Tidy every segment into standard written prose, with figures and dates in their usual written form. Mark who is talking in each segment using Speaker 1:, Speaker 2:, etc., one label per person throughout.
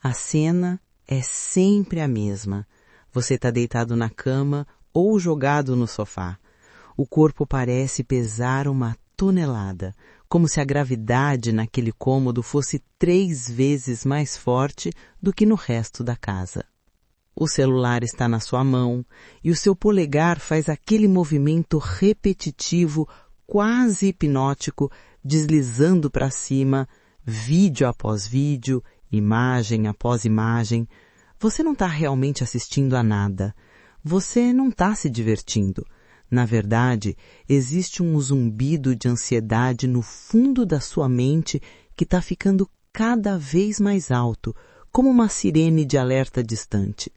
Speaker 1: A cena é sempre a mesma. Você está deitado na cama ou jogado no sofá. O corpo parece pesar uma tonelada, como se a gravidade naquele cômodo fosse 3 vezes mais forte do que no resto da casa. O celular está na sua mão e o seu polegar faz aquele movimento repetitivo, quase hipnótico, deslizando para cima, vídeo após vídeo, imagem após imagem. Você não está realmente assistindo a nada. Você não está se divertindo. Na verdade, existe um zumbido de ansiedade no fundo da sua mente que está ficando cada vez mais alto, como uma sirene de alerta distante.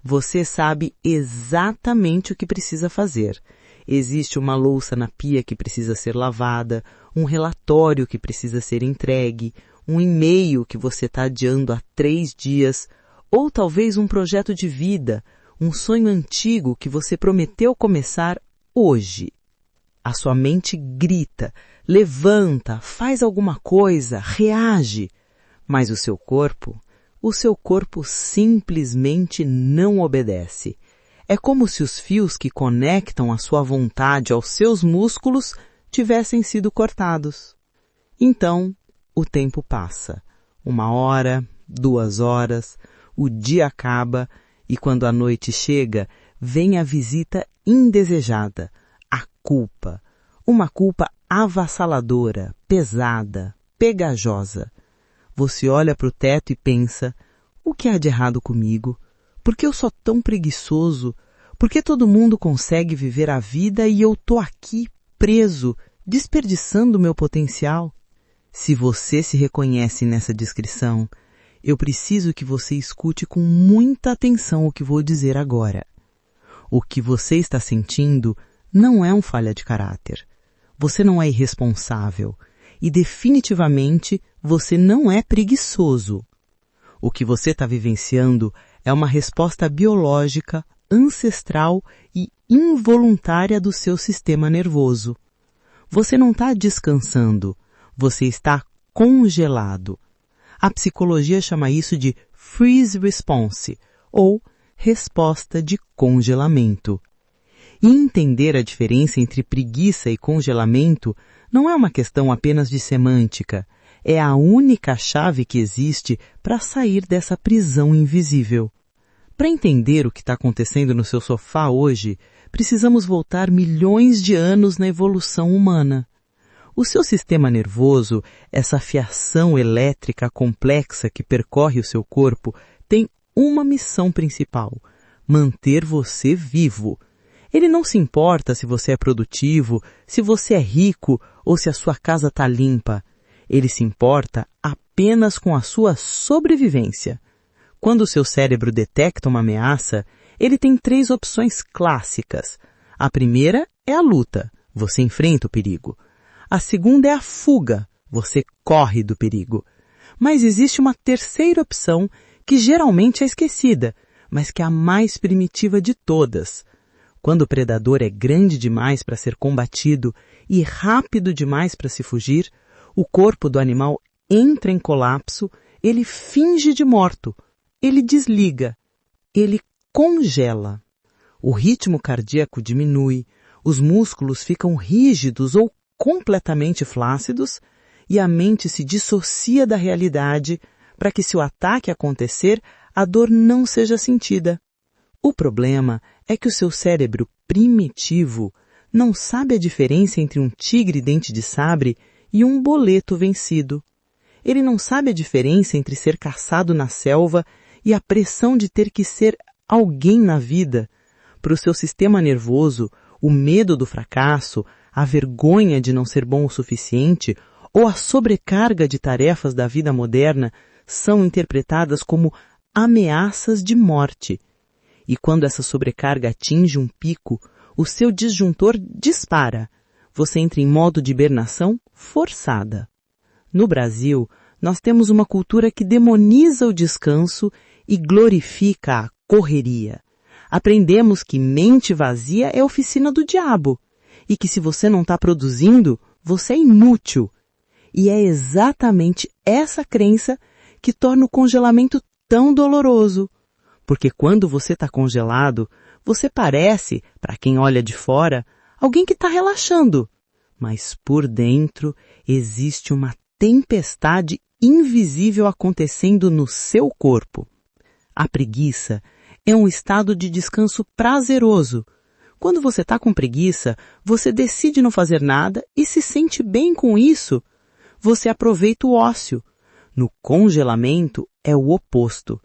Speaker 1: Você sabe exatamente o que precisa fazer. Existe uma louça na pia que precisa ser lavada, um relatório que precisa ser entregue, um e-mail que você está adiando há 3 dias, ou talvez um projeto de vida, um sonho antigo que você prometeu começar hoje. A sua mente grita, levanta, faz alguma coisa, reage, mas o seu corpo simplesmente não obedece. É como se os fios que conectam a sua vontade aos seus músculos tivessem sido cortados. Então, o tempo passa. 1 hora, 2 horas, o dia acaba e quando a noite chega, vem a visita indesejada, a culpa. Uma culpa avassaladora, pesada, pegajosa. Você olha para o teto e pensa, o que há de errado comigo? Por que eu sou tão preguiçoso? Por que todo mundo consegue viver a vida e eu tô aqui, preso, desperdiçando o meu potencial? Se você se reconhece nessa descrição, eu preciso que você escute com muita atenção o que vou dizer agora. O que você está sentindo não é uma falha de caráter. Você não é irresponsável e definitivamente você não é preguiçoso. O que você está vivenciando é uma resposta biológica, ancestral e involuntária do seu sistema nervoso. Você não está descansando, você está congelado. A psicologia chama isso de freeze response, ou resposta de congelamento. E entender a diferença entre preguiça e congelamento não é uma questão apenas de semântica, é a única chave que existe para sair dessa prisão invisível. Para entender o que está acontecendo no seu sofá hoje, precisamos voltar milhões de anos na evolução humana. O seu sistema nervoso, essa fiação elétrica complexa que percorre o seu corpo, tem uma missão principal: manter você vivo. Ele não se importa se você é produtivo, se você é rico ou se a sua casa está limpa. Ele se importa apenas com a sua sobrevivência. Quando o seu cérebro detecta uma ameaça, ele tem 3 opções clássicas. A primeira é a luta, você enfrenta o perigo. A segunda é a fuga, você corre do perigo. Mas existe uma terceira opção que geralmente é esquecida, mas que é a mais primitiva de todas. Quando o predador é grande demais para ser combatido e rápido demais para se fugir, o corpo do animal entra em colapso, ele finge de morto, ele desliga, ele congela. O ritmo cardíaco diminui, os músculos ficam rígidos ou completamente flácidos e a mente se dissocia da realidade para que, se o ataque acontecer, a dor não seja sentida. O problema é que o seu cérebro primitivo não sabe a diferença entre um tigre dente de sabre e um boleto vencido. Ele não sabe a diferença entre ser caçado na selva e a pressão de ter que ser alguém na vida. Para o seu sistema nervoso, o medo do fracasso, a vergonha de não ser bom o suficiente ou a sobrecarga de tarefas da vida moderna são interpretadas como ameaças de morte. E quando essa sobrecarga atinge um pico, o seu disjuntor dispara. Você entra em modo de hibernação forçada. No Brasil, nós temos uma cultura que demoniza o descanso e glorifica a correria. Aprendemos que mente vazia é oficina do diabo e que se você não está produzindo, você é inútil. E é exatamente essa crença que torna o congelamento tão doloroso. Porque quando você está congelado, você parece, para quem olha de fora, alguém que está relaxando. Mas por dentro existe uma tempestade invisível acontecendo no seu corpo. A preguiça é um estado de descanso prazeroso. Quando você está com preguiça, você decide não fazer nada e se sente bem com isso. Você aproveita o ócio. No congelamento é o oposto.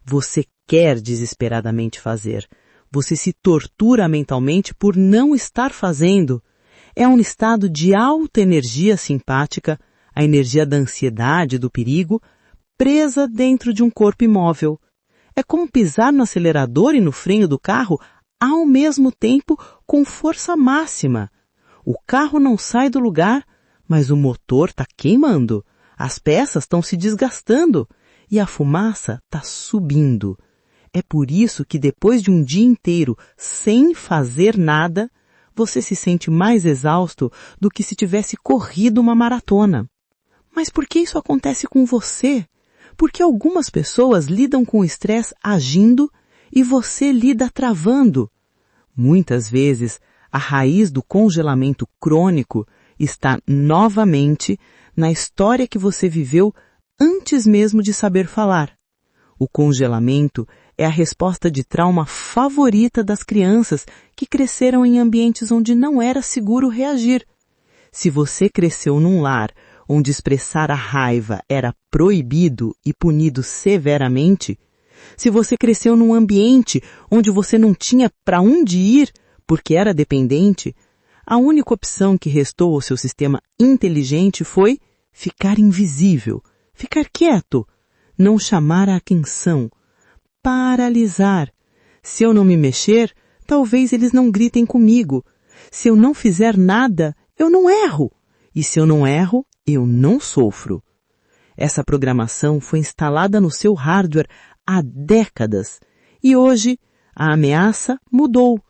Speaker 1: Você quer desesperadamente fazer. Você se tortura mentalmente por não estar fazendo. É um estado de alta energia simpática, a energia da ansiedade, do perigo, presa dentro de um corpo imóvel. É como pisar no acelerador e no freio do carro ao mesmo tempo com força máxima. O carro não sai do lugar, mas o motor está queimando, as peças estão se desgastando e a fumaça está subindo. É por isso que depois de um dia inteiro sem fazer nada, você se sente mais exausto do que se tivesse corrido uma maratona. Mas por que isso acontece com você? Porque algumas pessoas lidam com o estresse agindo e você lida travando. Muitas vezes, a raiz do congelamento crônico está novamente na história que você viveu antes mesmo de saber falar. O congelamento é a resposta de trauma favorita das crianças que cresceram em ambientes onde não era seguro reagir. Se você cresceu num lar onde expressar a raiva era proibido e punido severamente, se você cresceu num ambiente onde você não tinha para onde ir porque era dependente, a única opção que restou ao seu sistema inteligente foi ficar invisível, ficar quieto, não chamar a atenção, paralisar. Se eu não me mexer, talvez eles não gritem comigo. Se eu não fizer nada, eu não erro. E se eu não erro, eu não sofro. Essa programação foi instalada no seu hardware há décadas. E hoje, a ameaça mudou.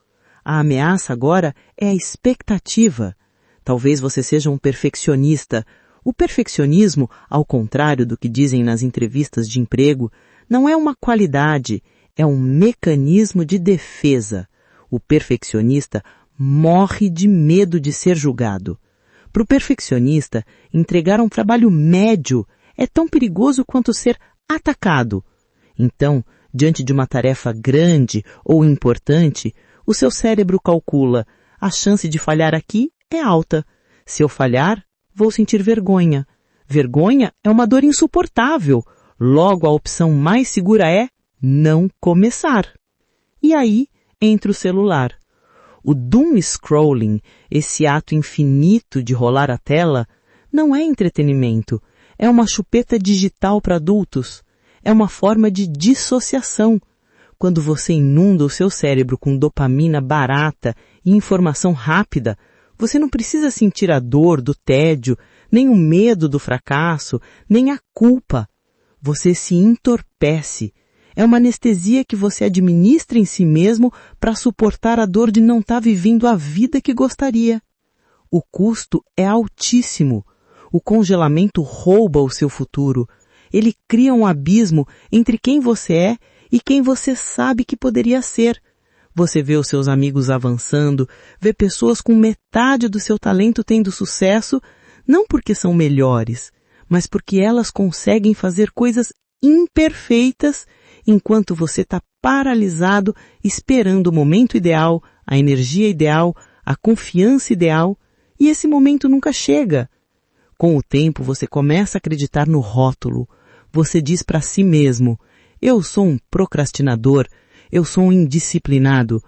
Speaker 1: A ameaça agora é a expectativa. Talvez você seja um perfeccionista. O perfeccionismo, ao contrário do que dizem nas entrevistas de emprego, não é uma qualidade, é um mecanismo de defesa. O perfeccionista morre de medo de ser julgado. Para o perfeccionista, entregar um trabalho médio é tão perigoso quanto ser atacado. Então, diante de uma tarefa grande ou importante, o seu cérebro calcula: a chance de falhar aqui é alta. Se eu falhar, vou sentir vergonha. Vergonha é uma dor insuportável. Logo, a opção mais segura é não começar. E aí entra o celular. O doom scrolling, esse ato infinito de rolar a tela, não é entretenimento. É uma chupeta digital para adultos. É uma forma de dissociação. Quando você inunda o seu cérebro com dopamina barata e informação rápida, você não precisa sentir a dor do tédio, nem o medo do fracasso, nem a culpa. Você se entorpece. É uma anestesia que você administra em si mesmo para suportar a dor de não estar vivendo a vida que gostaria. O custo é altíssimo. O congelamento rouba o seu futuro. Ele cria um abismo entre quem você é e quem você sabe que poderia ser. Você vê os seus amigos avançando, vê pessoas com metade do seu talento tendo sucesso, não porque são melhores, mas porque elas conseguem fazer coisas imperfeitas enquanto você está paralisado esperando o momento ideal, a energia ideal, a confiança ideal, e esse momento nunca chega. Com o tempo você começa a acreditar no rótulo. Você diz para si mesmo: eu sou um procrastinador, eu sou um indisciplinado.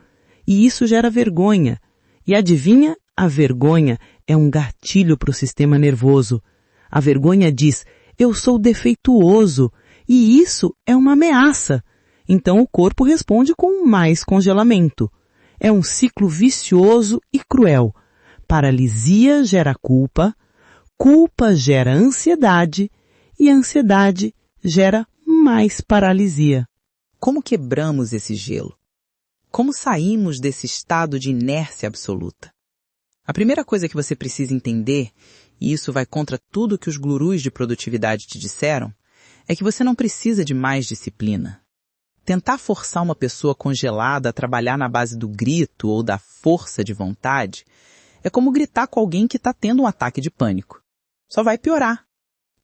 Speaker 1: E isso gera vergonha. E adivinha? A vergonha é um gatilho para o sistema nervoso. A vergonha diz: eu sou defeituoso. E isso é uma ameaça. Então o corpo responde com mais congelamento. É um ciclo vicioso e cruel. Paralisia gera culpa, culpa gera ansiedade e ansiedade gera mais paralisia. Como quebramos esse gelo? Como saímos desse estado de inércia absoluta? A primeira coisa que você precisa entender, e isso vai contra tudo que os gurus de produtividade te disseram,
Speaker 2: é que você não precisa de mais disciplina. Tentar forçar uma pessoa congelada a trabalhar na base do grito ou da força de vontade é como gritar com alguém que está tendo um ataque de pânico. Só vai piorar.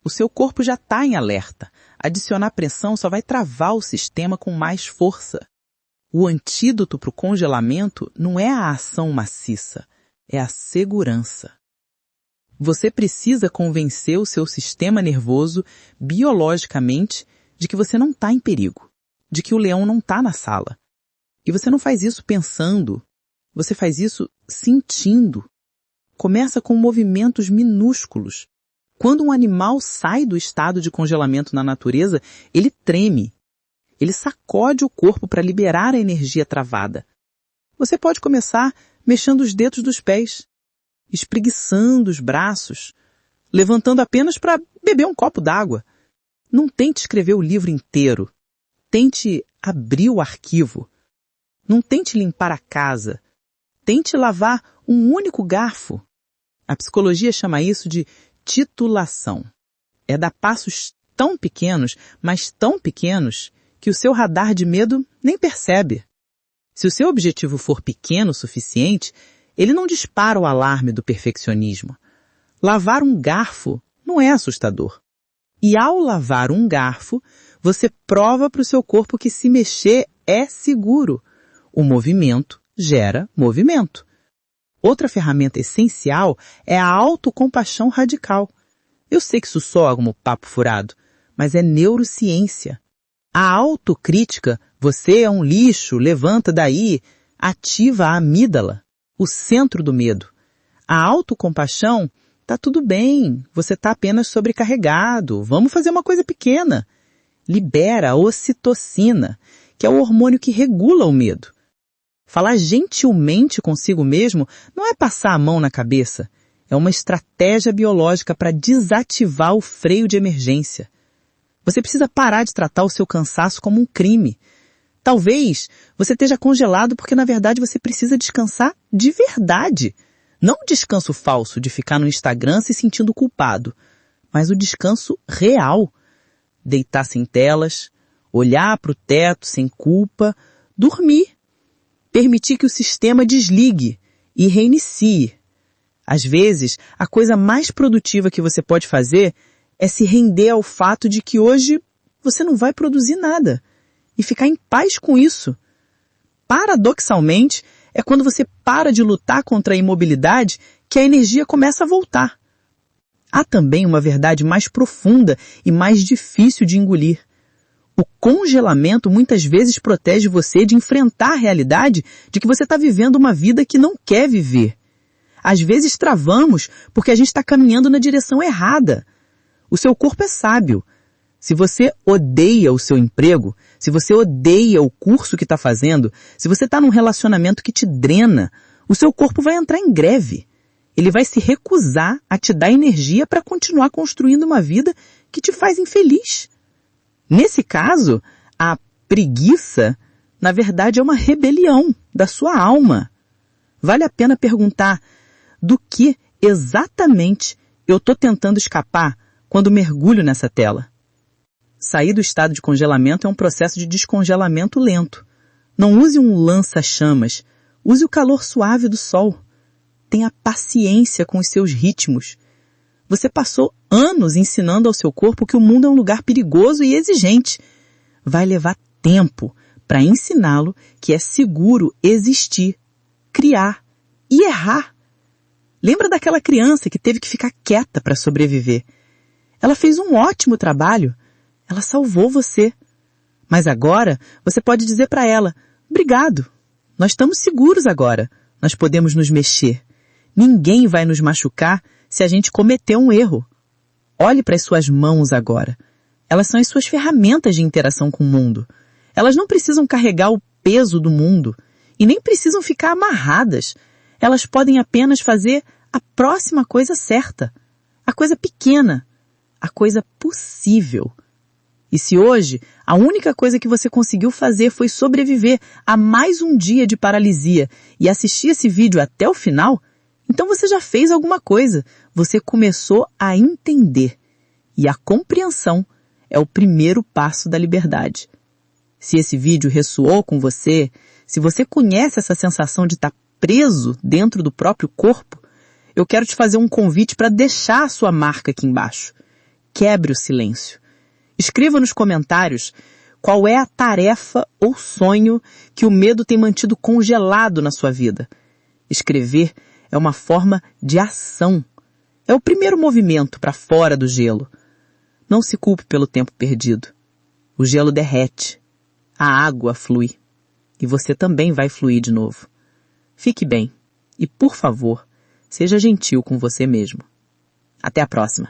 Speaker 2: O seu corpo já está em alerta. Adicionar pressão só vai travar o sistema com mais força. O antídoto para o congelamento não é a ação maciça, é a segurança. Você precisa convencer o seu sistema nervoso, biologicamente, de que você não está em perigo, de que o leão não está na sala. E você não faz isso pensando, você faz isso sentindo. Começa com movimentos minúsculos. Quando um animal sai do estado de congelamento na natureza, ele treme. Ele sacode o corpo para liberar a energia travada. Você pode começar mexendo os dedos dos pés, espreguiçando os braços, levantando apenas para beber um copo d'água. Não tente escrever o livro inteiro. Tente abrir o arquivo. Não tente limpar a casa. Tente lavar um único garfo. A psicologia chama isso de titulação. É dar passos tão pequenos, mas tão pequenos, que o seu radar de medo nem percebe. Se o seu objetivo for pequeno o suficiente, ele não dispara o alarme do perfeccionismo. Lavar um garfo não é assustador. E ao lavar um garfo, você prova para o seu corpo que se mexer é seguro. O movimento gera movimento. Outra ferramenta essencial é a autocompaixão radical. Eu sei que isso soa como papo furado, mas é neurociência. A autocrítica, você é um lixo, levanta daí, ativa a amígdala, o centro do medo. A autocompaixão, tá tudo bem, você tá apenas sobrecarregado, vamos fazer uma coisa pequena. Libera a ocitocina, que é o hormônio que regula o medo. Falar gentilmente consigo mesmo não é passar a mão na cabeça, é uma estratégia biológica para desativar o freio de emergência. Você precisa parar de tratar o seu cansaço como um crime. Talvez você esteja congelado porque, na verdade, você precisa descansar de verdade. Não o descanso falso de ficar no Instagram se sentindo culpado, mas o descanso real. Deitar sem telas, olhar para o teto sem culpa, dormir. Permitir que o sistema desligue e reinicie. Às vezes, a coisa mais produtiva que você pode fazer é se render ao fato de que hoje você não vai produzir nada e ficar em paz com isso. Paradoxalmente, é quando você para de lutar contra a imobilidade que a energia começa a voltar. Há também uma verdade mais profunda e mais difícil de engolir. O congelamento muitas vezes protege você de enfrentar a realidade de que você está vivendo uma vida que não quer viver. Às vezes travamos porque a gente está caminhando na direção errada. O seu corpo é sábio. Se você odeia o seu emprego, se você odeia o curso que está fazendo, se você está num relacionamento que te drena, o seu corpo vai entrar em greve. Ele vai se recusar a te dar energia para continuar construindo uma vida que te faz infeliz. Nesse caso, a preguiça, na verdade, é uma rebelião da sua alma. Vale a pena perguntar do que exatamente eu estou tentando escapar quando mergulho nessa tela. Sair do estado de congelamento é um processo de descongelamento lento. Não use um lança-chamas, use o calor suave do sol. Tenha paciência com os seus ritmos. Você passou anos ensinando ao seu corpo que o mundo é um lugar perigoso e exigente. Vai levar tempo para ensiná-lo que é seguro existir, criar e errar. Lembra daquela criança que teve que ficar quieta para sobreviver? Ela fez um ótimo trabalho. Ela salvou você. Mas agora você pode dizer para ela, obrigado, nós estamos seguros agora, nós podemos nos mexer. Ninguém vai nos machucar se a gente cometer um erro. Olhe para as suas mãos agora. Elas são as suas ferramentas de interação com o mundo. Elas não precisam carregar o peso do mundo e nem precisam ficar amarradas. Elas podem apenas fazer a próxima coisa certa, a coisa pequena, a coisa possível. E se hoje a única coisa que você conseguiu fazer foi sobreviver a mais um dia de paralisia e assistir esse vídeo até o final, então você já fez alguma coisa, você começou a entender. E a compreensão é o primeiro passo da liberdade. Se esse vídeo ressoou com você, se você conhece essa sensação de estar preso dentro do próprio corpo, eu quero te fazer um convite para deixar a sua marca aqui embaixo. Quebre o silêncio. Escreva nos comentários qual é a tarefa ou sonho que o medo tem mantido congelado na sua vida. Escrever é uma forma de ação. É o primeiro movimento para fora do gelo. Não se culpe pelo tempo perdido. O gelo derrete. A água flui. E você também vai fluir de novo. Fique bem. E, por favor, seja gentil com você mesmo. Até a próxima.